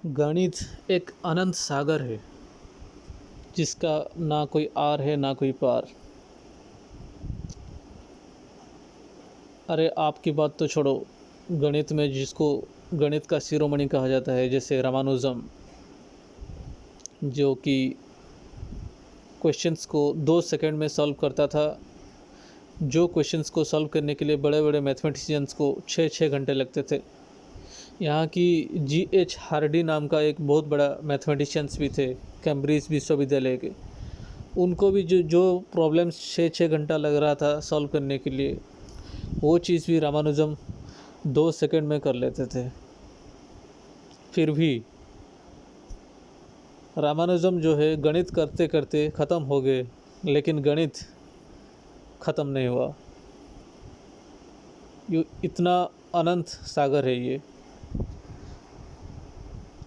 गणित एक अनंत सागर है जिसका ना कोई आर है ना कोई पार। अरे आपकी बात तो छोड़ो, गणित में जिसको गणित का शिरोमणि कहा जाता है, जैसे रामानुजम, जो कि क्वेश्चंस को 2 सेकंड में सॉल्व करता था। जो क्वेश्चंस को सॉल्व करने के लिए बड़े बड़े मैथमेटिशियंस को 6-6 घंटे लगते थे। यहाँ की G.H. हार्डी नाम का एक बहुत बड़ा मैथमेटिशियंस भी थे, कैम्ब्रिज विश्वविद्यालय के। उनको भी जो जो प्रॉब्लम्स 6-6 घंटा लग रहा था सॉल्व करने के लिए, वो चीज़ भी रामानुजम 2 सेकंड में कर लेते थे। फिर भी रामानुजम जो है गणित करते करते ख़त्म हो गए, लेकिन गणित ख़त्म नहीं हुआ। ये इतना अनंत सागर है ये।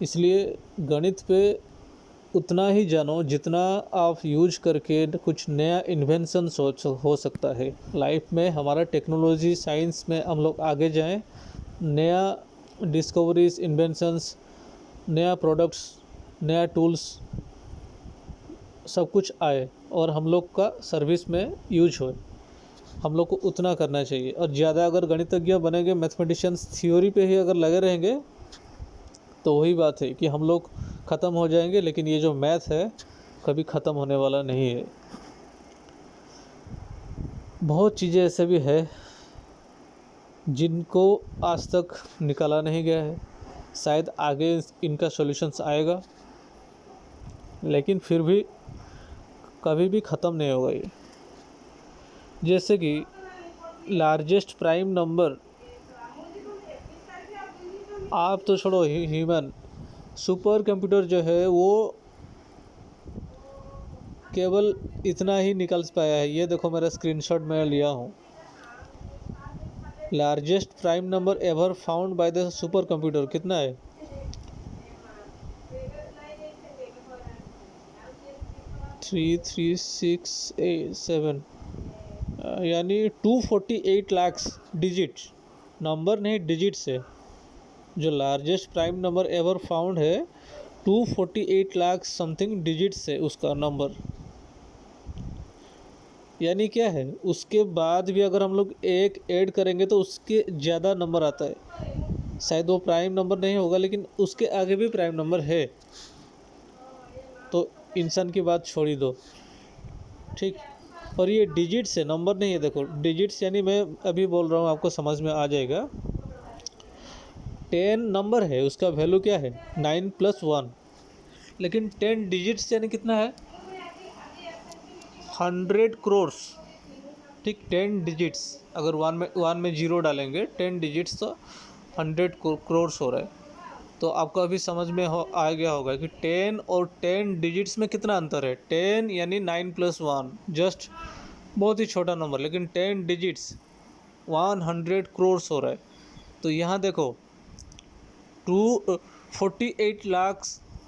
इसलिए गणित पे उतना ही जानो जितना आप यूज करके कुछ नया इन्वेंशन हो सकता है। लाइफ में हमारा टेक्नोलॉजी साइंस में हम लोग आगे जाएं, नया डिस्कवरीज, इन्वेंशंस, नया प्रोडक्ट्स, नया टूल्स सब कुछ आए और हम लोग का सर्विस में यूज हो। हम लोग को उतना करना चाहिए। और ज़्यादा अगर गणितज्ञ बनेंगे, मैथमेटिशियंस थ्योरी पे ही अगर लगे रहेंगे, तो वही बात है कि हम लोग ख़त्म हो जाएंगे, लेकिन ये जो मैथ है कभी ख़त्म होने वाला नहीं है। बहुत चीज़ें ऐसे भी है जिनको आज तक निकाला नहीं गया है। शायद आगे इनका सॉल्यूशंस आएगा, लेकिन फिर भी कभी भी ख़त्म नहीं होगा ये। जैसे कि लार्जेस्ट प्राइम नंबर, आप तो छोड़ो, ह्यूमन सुपर कंप्यूटर जो है वो केवल इतना ही निकल पाया है। ये देखो, मेरा स्क्रीनशॉट मैं लिया हूँ। Largest prime number ever found by the super computer कितना है? 33687, यानी 248 लाख डिजिट। नंबर नहीं, डिजिट्स है। जो largest prime number ever found है 248 लाख समथिंग डिजिट्स है उसका नंबर। यानी क्या है, उसके बाद भी अगर हम लोग एक ऐड करेंगे तो उसके ज़्यादा नंबर आता है। शायद वो प्राइम नंबर नहीं होगा, लेकिन उसके आगे भी प्राइम नंबर है। तो इंसान की बात छोड़ ही दो, ठीक। और ये डिजिट्स है, नंबर नहीं है। देखो डिजिट्स, यानी मैं अभी बोल रहा हूँ, आपको समझ में आ जाएगा। 10 नंबर है, उसका वैल्यू क्या है? 9+1। लेकिन 10 डिजिट्स यानी कितना है? 100 करोड़। ठीक, 10 डिजिट्स। अगर वन में जीरो डालेंगे, 10 डिजिट्स तो 100 करोड़ हो रहा है। तो आपको अभी समझ में आ गया होगा कि 10 और 10 डिजिट्स में कितना अंतर है। 10 यानी 9+1, जस्ट बहुत ही छोटा नंबर, लेकिन 10 डिजिट्स 100 करोड़ हो रहा है। तो यहाँ देखो, 248 लाख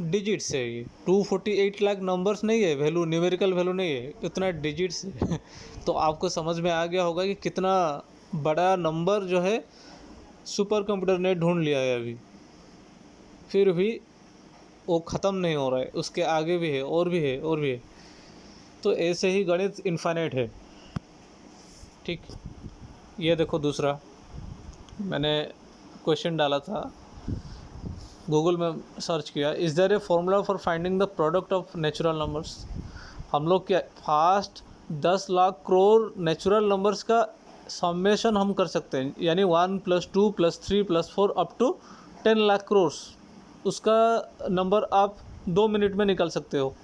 डिजिट्स है। ये 248 लाख नंबर्स नहीं है, वैल्यू, न्यूमेरिकल वैल्यू नहीं है, इतना डिजिट्स है। तो आपको समझ में आ गया होगा कि कितना बड़ा नंबर जो है सुपर कंप्यूटर ने ढूंढ लिया है अभी। फिर भी वो ख़त्म नहीं हो रहा है, उसके आगे भी है, और भी है, और भी है। तो ऐसे ही गणित इनफाइनाइट है, ठीक। ये देखो, दूसरा मैंने क्वेश्चन डाला था, गूगल में सर्च किया, is there a formula for finding the product of natural numbers. हम लोग क्या fast 10 lakh crore natural numbers का समेशन हम कर सकते हैं, यानी 1+2+3+4 अप टू 10 लाख करोड़। उसका नंबर आप 2 मिनट में निकाल सकते हो,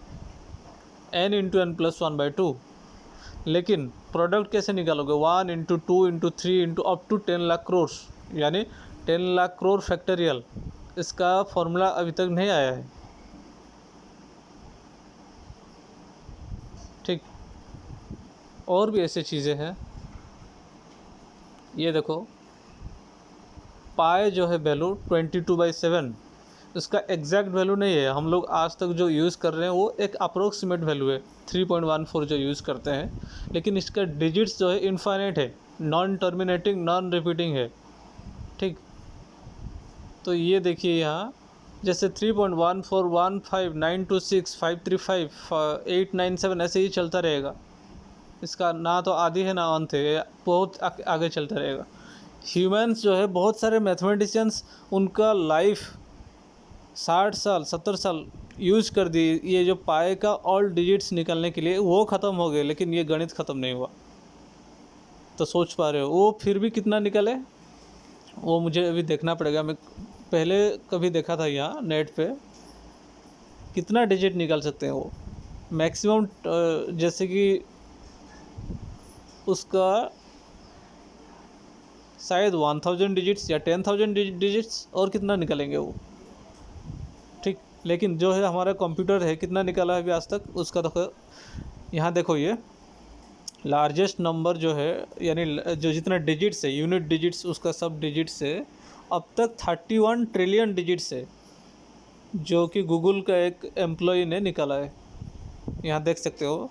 n × n+1/2। लेकिन प्रोडक्ट कैसे निकालोगे? 1 × 2 × 3 × अप टू 10 लाख करोड़, यानी 10 लाख करोड़ फैक्टोरियल। इसका फॉर्मूला अभी तक नहीं आया है, ठीक। और भी ऐसे चीज़ें हैं। ये देखो, पाए जो है वैल्यू 22/7, इसका एग्जैक्ट वैल्यू नहीं है। हम लोग आज तक जो यूज़ कर रहे हैं वो एक अप्रोक्सीमेट वैल्यू है, 3.14 जो यूज़ करते हैं। लेकिन इसका डिजिट्स जो है इनफाइनाइट है, नॉन टर्मिनेटिंग, नॉन रिपीटिंग है, ठीक। तो ये देखिए, यहाँ जैसे 3.1415926535 ऐसे ही चलता रहेगा। इसका ना तो आदि है ना अंत है, ये बहुत आगे चलता रहेगा। ह्यूमंस जो है, बहुत सारे मैथमेटिशियंस उनका लाइफ 60 साल 70 साल यूज कर दी ये जो पाए का ऑल डिजिट्स निकालने के लिए, वो ख़त्म हो गए, लेकिन ये गणित ख़त्म नहीं हुआ। तो सोच पा रहे हो वो फिर भी कितना निकले, वो मुझे अभी देखना पड़ेगा। मैं पहले कभी देखा था यहाँ नेट पे, कितना डिजिट निकाल सकते हैं वो मैक्सिमम, जैसे कि उसका शायद 1000 डिजिट्स या 10,000 डिजिट्स, और कितना निकलेंगे वो, ठीक। लेकिन जो है हमारा कंप्यूटर है, कितना निकाला है अभी आज तक उसका, देखो यहाँ देखो, ये लार्जेस्ट नंबर जो है, यानी जो जितना डिजिट्स है, यूनिट डिजिट्स उसका सब डिजिट्स है, अब तक 31 ट्रिलियन डिजिट्स है, जो कि गूगल का एक एम्प्लॉय ने निकाला है। यहाँ देख सकते हो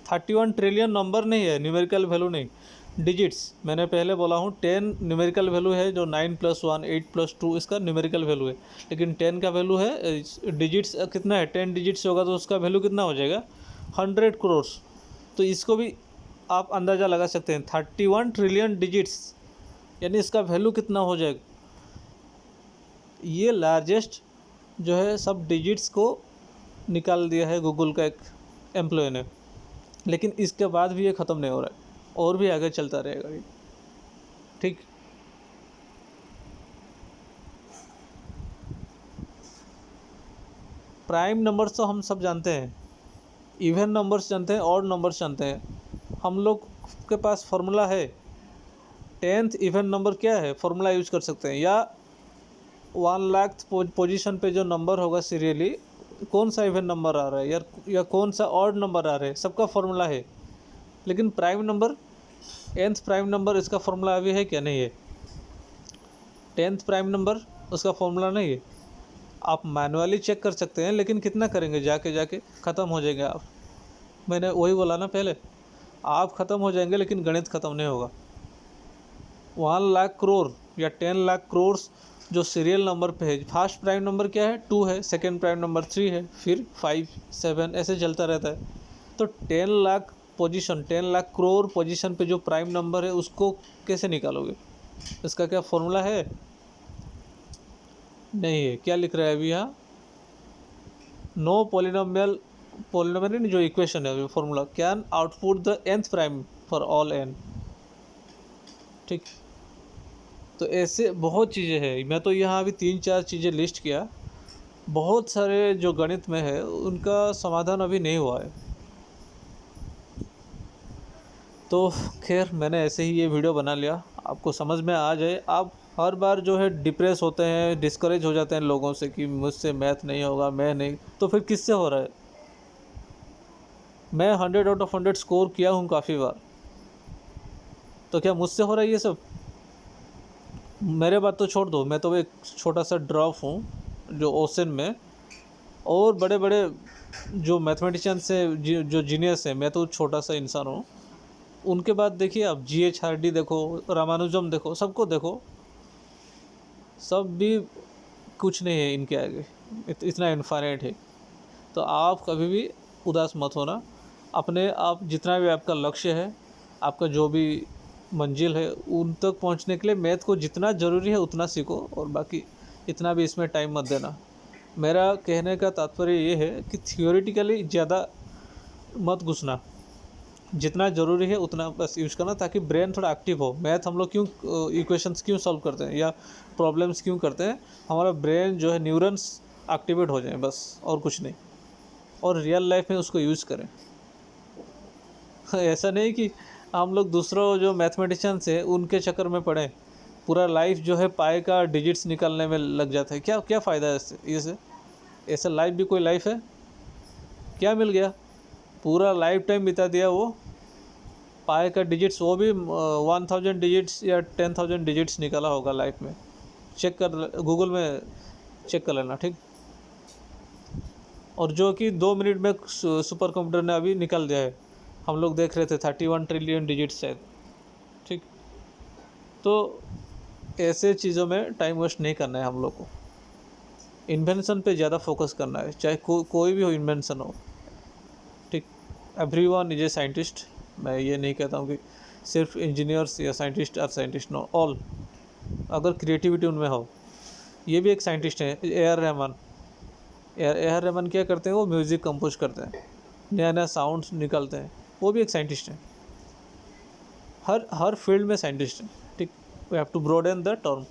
31 ट्रिलियन नंबर नहीं है, न्यूमेरिकल वैल्यू नहीं, डिजिट्स। मैंने पहले बोला हूँ 10 न्यूमेरिकल वैल्यू है, जो 9 + 1 8 + 2 इसका न्यूमेरिकल वैल्यू है, लेकिन 10 का वैल्यू है डिजिट्स कितना है, 10 डिजिट्स होगा तो उसका वैल्यू कितना हो जाएगा, 100 करोड़। तो इसको भी आप अंदाज़ा लगा सकते हैं, 31 ट्रिलियन डिजिट्स, यानी इसका वैल्यू कितना हो जाएगा। ये लार्जेस्ट जो है सब डिजिट्स को निकाल दिया है गूगल का एक एम्प्लॉय ने, लेकिन इसके बाद भी ये ख़त्म नहीं हो रहा है, और भी आगे चलता रहेगा ये, ठीक। प्राइम नंबर्स तो हम सब जानते हैं, इवन नंबर्स जानते हैं, ऑड नंबर्स जानते हैं। हम लोग के पास फॉर्मूला है, 10th इवन नंबर क्या है, फॉर्मूला यूज कर सकते हैं, या 1 लाख पोजीशन पे जो नंबर होगा सीरियली, कौन सा इवन नंबर आ रहा है या कौन सा ऑड नंबर आ रहा है, सबका फॉर्मूला है। लेकिन prime number, 10th prime number, इसका फॉर्मूला अभी है क्या, नहीं है। 10th प्राइम नंबर उसका फॉर्मूला नहीं है। आप मैनुअली चेक कर सकते हैं, लेकिन कितना करेंगे, जाके जाके ख़त्म हो जाएंगे आप। मैंने वही बोला ना पहले, आप ख़त्म हो जाएंगे लेकिन गणित ख़त्म नहीं होगा। 1 लाख करोड़ या 10 लाख करोड़ जो सीरियल नंबर पे है, फर्स्ट प्राइम नंबर क्या है, 2 है, सेकंड प्राइम नंबर 3 है, फिर 5 7 ऐसे चलता रहता है। तो 10 लाख पोजीशन, 10 लाख करोड़ पोजीशन पे जो प्राइम नंबर है उसको कैसे निकालोगे, इसका क्या फॉर्मूला है, नहीं है। क्या लिख रहा है अभी यहाँ, नो पॉलिनोमियल नहीं, जो इक्वेशन है अभी formula, can output the nth prime for all n, ठीक। तो ऐसे बहुत चीज़ें हैं, मैं तो यहाँ अभी 3-4 चीज़ें लिस्ट किया, बहुत सारे जो गणित में है उनका समाधान अभी नहीं हुआ है। तो खैर मैंने ऐसे ही ये वीडियो बना लिया, आपको समझ में आ जाए। आप हर बार जो है डिप्रेस होते हैं, डिस्करेज हो जाते हैं लोगों से कि मुझसे मैथ नहीं होगा, मैं नहीं, तो फिर किससे हो रहा है। मैं 100 आउट ऑफ 100 स्कोर किया हूँ काफ़ी बार, तो क्या मुझसे हो रहा है ये सब। मेरे बात तो छोड़ दो, मैं तो एक छोटा सा ड्रॉप हूँ जो ओशन में, और बड़े बड़े जो मैथमेटिशियंस हैं, जो जीनियस हैं, मैं तो छोटा सा इंसान हूँ। उनके बाद देखिए आप, GH हार्डी देखो, रामानुजम देखो, सबको देखो, सब भी कुछ नहीं है इनके आगे, इतना इन्फाइनाइट है। तो आप कभी भी उदास मत होना, अपने आप जितना भी आपका लक्ष्य है, आपका जो भी मंजिल है, उन तक पहुंचने के लिए मैथ को जितना ज़रूरी है उतना सीखो, और बाकी इतना भी इसमें टाइम मत देना। मेरा कहने का तात्पर्य ये है कि थियोरेटिकली ज़्यादा मत घुसना, जितना ज़रूरी है उतना बस यूज़ करना, ताकि ब्रेन थोड़ा एक्टिव हो। मैथ हम लोग क्यों इक्वेशंस क्यों सॉल्व करते हैं या प्रॉब्लम्स क्यों करते हैं, हमारा ब्रेन जो है न्यूरॉन्स एक्टिवेट हो जाए बस, और कुछ नहीं। और रियल लाइफ में उसको यूज़ करें। ऐसा नहीं कि हम लोग दूसरों जो मैथमेटिशियंस हैं उनके चक्कर में पड़े, पूरा लाइफ जो है पाई का डिजिट्स निकालने में लग जाता है। क्या क्या फ़ायदा है इससे, ऐसा लाइफ भी कोई लाइफ है, क्या मिल गया, पूरा लाइफ टाइम बिता दिया वो पाई का डिजिट्स, वो भी 1000 डिजिट्स या 10,000 डिजिट्स निकाला होगा लाइफ में। चेक कर, गूगल में चेक कर लेना, ठीक। और जो कि 2 मिनट में सुपर कंप्यूटर ने अभी निकाल दिया है, हम लोग देख रहे थे 31 ट्रिलियन डिजिट्स शायद, ठीक। तो ऐसे चीज़ों में टाइम वेस्ट नहीं करना है हम लोग को। इन्वेंशन पे ज़्यादा फोकस करना है, चाहे कोई भी हो इन्वेंशन हो, ठीक। Everyone is a scientist. मैं ये नहीं कहता हूँ कि सिर्फ इंजीनियर्स या साइंटिस्ट और साइंटिस्ट, नो, ऑल। अगर क्रिएटिविटी उनमें हो, ये भी एक साइंटिस्ट हैं। A R Rahman, A R Rahman क्या करते हैं, वो म्यूज़िक कंपोज करते हैं, नया नया साउंड्स निकलते हैं, वो भी एक साइंटिस्ट हैं। हर फील्ड में साइंटिस्ट हैं, ठीक। We have to broaden the term.